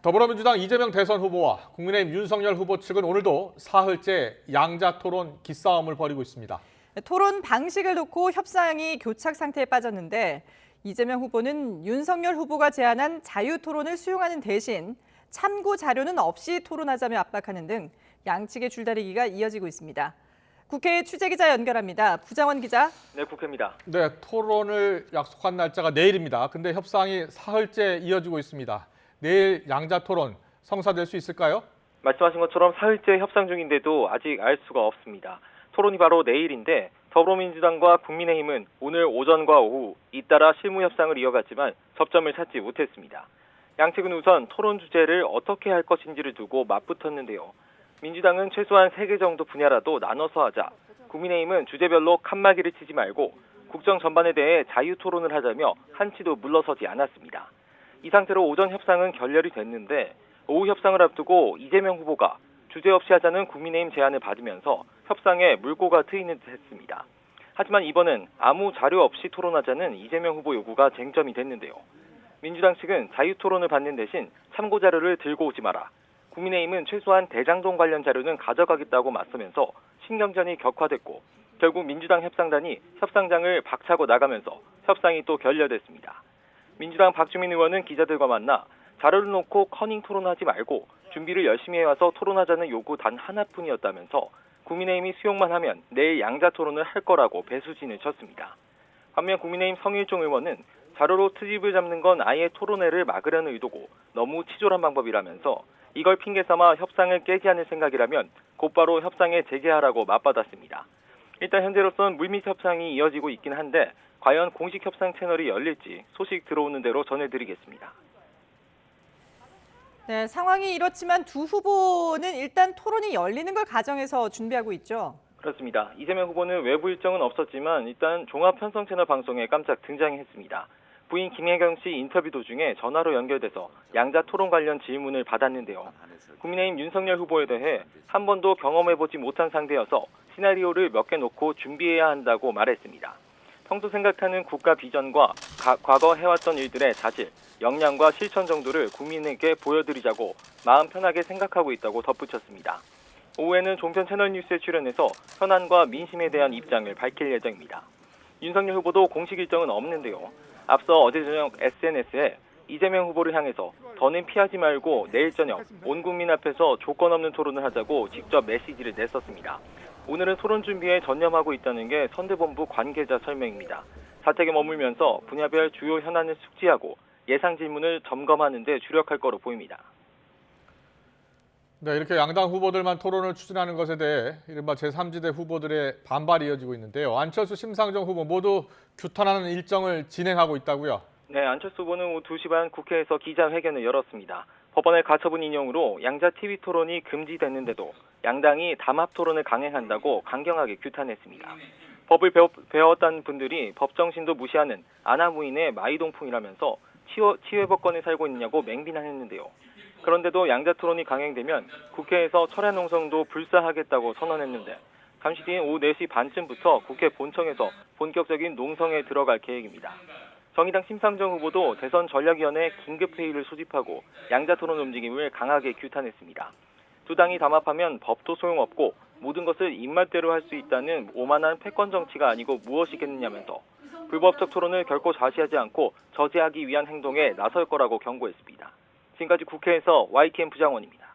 더불어민주당 이재명 대선 후보와 국민의힘 윤석열 후보 측은 오늘도 사흘째 양자 토론 기싸움을 벌이고 있습니다. 토론 방식을 놓고 협상이 교착 상태에 빠졌는데 이재명 후보는 윤석열 후보가 제안한 자유 토론을 수용하는 대신 참고 자료는 없이 토론하자며 압박하는 등 양측의 줄다리기가 이어지고 있습니다. 국회 취재기자 연결합니다. 부장원 기자. 네, 국회입니다. 네, 토론을 약속한 날짜가 내일입니다. 근데 협상이 사흘째 이어지고 있습니다. 내일 양자 토론 성사될 수 있을까요? 말씀하신 것처럼 사흘째 협상 중인데도 아직 알 수가 없습니다. 토론이 바로 내일인데 더불어민주당과 국민의힘은 오늘 오전과 오후 잇따라 실무 협상을 이어갔지만 접점을 찾지 못했습니다. 양측은 우선 토론 주제를 어떻게 할 것인지를 두고 맞붙었는데요. 민주당은 최소한 3개 정도 분야라도 나눠서 하자, 국민의힘은 주제별로 칸막이를 치지 말고 국정 전반에 대해 자유 토론을 하자며 한치도 물러서지 않았습니다. 이 상태로 오전 협상은 결렬이 됐는데 오후 협상을 앞두고 이재명 후보가 주제 없이 하자는 국민의힘 제안을 받으면서 협상에 물꼬가 트이는 듯 했습니다. 하지만 이번엔 아무 자료 없이 토론하자는 이재명 후보 요구가 쟁점이 됐는데요. 민주당 측은 자유 토론을 받는 대신 참고 자료를 들고 오지 마라. 국민의힘은 최소한 대장동 관련 자료는 가져가겠다고 맞서면서 신경전이 격화됐고 결국 민주당 협상단이 협상장을 박차고 나가면서 협상이 또 결렬됐습니다. 민주당 박주민 의원은 기자들과 만나 자료를 놓고 커닝 토론하지 말고 준비를 열심히 해와서 토론하자는 요구 단 하나뿐이었다면서 국민의힘이 수용만 하면 내일 양자 토론을 할 거라고 배수진을 쳤습니다. 반면 국민의힘 성일종 의원은 자료로 트집을 잡는 건 아예 토론회를 막으려는 의도고 너무 치졸한 방법이라면서 이걸 핑계 삼아 협상을 깨지 않을 생각이라면 곧바로 협상에 재개하라고 맞받았습니다. 일단 현재로선 물밑 협상이 이어지고 있긴 한데 과연 공식 협상 채널이 열릴지 소식 들어오는 대로 전해드리겠습니다. 네, 상황이 이렇지만 두 후보는 일단 토론이 열리는 걸 가정해서 준비하고 있죠. 그렇습니다. 이재명 후보는 외부 일정은 없었지만 일단 종합편성채널 방송에 깜짝 등장했습니다. 부인 김혜경 씨 인터뷰 도중에 전화로 연결돼서 양자 토론 관련 질문을 받았는데요. 국민의힘 윤석열 후보에 대해 한 번도 경험해보지 못한 상대여서 시나리오를 몇 개 놓고 준비해야 한다고 말했습니다. 평소 생각하는 국가 비전과 과거 해왔던 일들의 자질, 역량과 실천 정도를 국민에게 보여드리자고 마음 편하게 생각하고 있다고 덧붙였습니다. 오후에는 종편 채널 뉴스에 출연해서 현안과 민심에 대한 입장을 밝힐 예정입니다. 윤석열 후보도 공식 일정은 없는데요. 앞서 어제 저녁 SNS에 이재명 후보를 향해서 더는 피하지 말고 내일 저녁 온 국민 앞에서 조건 없는 토론을 하자고 직접 메시지를 냈었습니다. 오늘은 토론 준비에 전념하고 있다는 게 선대본부 관계자 설명입니다. 사택에 머물면서 분야별 주요 현안을 숙지하고 예상 질문을 점검하는 데 주력할 거로 보입니다. 네, 이렇게 양당 후보들만 토론을 추진하는 것에 대해 이른바 제3지대 후보들의 반발이 이어지고 있는데요. 안철수, 심상정 후보 모두 규탄하는 일정을 진행하고 있다고요? 네, 안철수 후보는 오후 2시 반 국회에서 기자회견을 열었습니다. 법원의 가처분 인용으로 양자 TV 토론이 금지됐는데도 양당이 담합 토론을 강행한다고 강경하게 규탄했습니다. 법을 배웠다는 분들이 법 정신도 무시하는 아나무인의 마이동풍이라면서 치외법권에 살고 있느냐고 맹비난했는데요. 그런데도 양자 토론이 강행되면 국회에서 철야 농성도 불사하겠다고 선언했는데 잠시 뒤인 오후 4시 반쯤부터 국회 본청에서 본격적인 농성에 들어갈 계획입니다. 정의당 심상정 후보도 대선 전략위원회 긴급회의를 소집하고 양자 토론 움직임을 강하게 규탄했습니다. 두 당이 담합하면 법도 소용없고 모든 것을 입맛대로 할 수 있다는 오만한 패권 정치가 아니고 무엇이겠느냐면서 불법적 토론을 결코 좌시하지 않고 저지하기 위한 행동에 나설 거라고 경고했습니다. 지금까지 국회에서 YTN 부장원입니다.